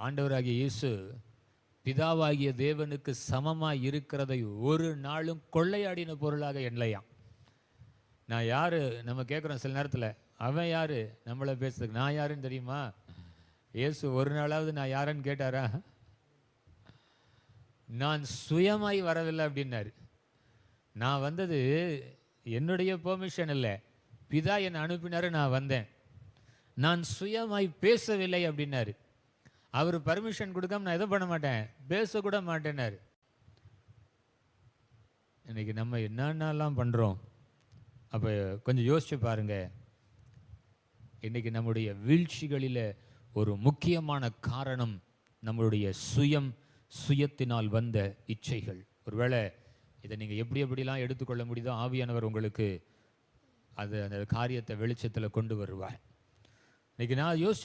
ஆண்டவராகிய இயேசு பிதாவாகிய தேவனுக்கு சமமாய் இருக்கிறதை ஒரு நாளும் கொள்ளையாடின பொருளாக எண்ணலையாம். நான் யாரு நம்ம கேட்குறோம் சில நேரத்தில், அவன் யாரு நம்மளை பேசுறதுக்கு, நான் யாருன்னு தெரியுமா? இயேசு ஒரு நாளாவது நான் யாருன்னு கேட்டாரா? நான் சுயமாய் வரவில்லை அப்படின்னாரு. நான் வந்தது என்னுடைய பெர்மிஷன் இல்லை, பிதா என்னை அனுப்பினாரு, நான் வந்தேன். நான் சுயமாய் பேசவில்லை அப்படின்னாரு. அவர் பர்மிஷன் கொடுக்காம நான் எதுவும் பண்ண மாட்டேன், பேசக்கூட மாட்டேன்னாரு. இன்னைக்கு நம்ம என்னென்னலாம் பண்ணுறோம்? அப்போ கொஞ்சம் யோசிச்சு பாருங்க. இன்னைக்கு நம்முடைய வீழ்ச்சிகளில் ஒரு முக்கியமான காரணம் நம்மளுடைய சுயத்தினால் வந்த இச்சைகள். ஒருவேளை இதை நீங்கள் எப்படிலாம் எடுத்துக்கொள்ள முடியுதோ ஆவியானவர் உங்களுக்கு அந்த காரியத்தை வெளிச்சத்தில் கொண்டு வருவார். இன்னைக்கு நான் யோசிச்சு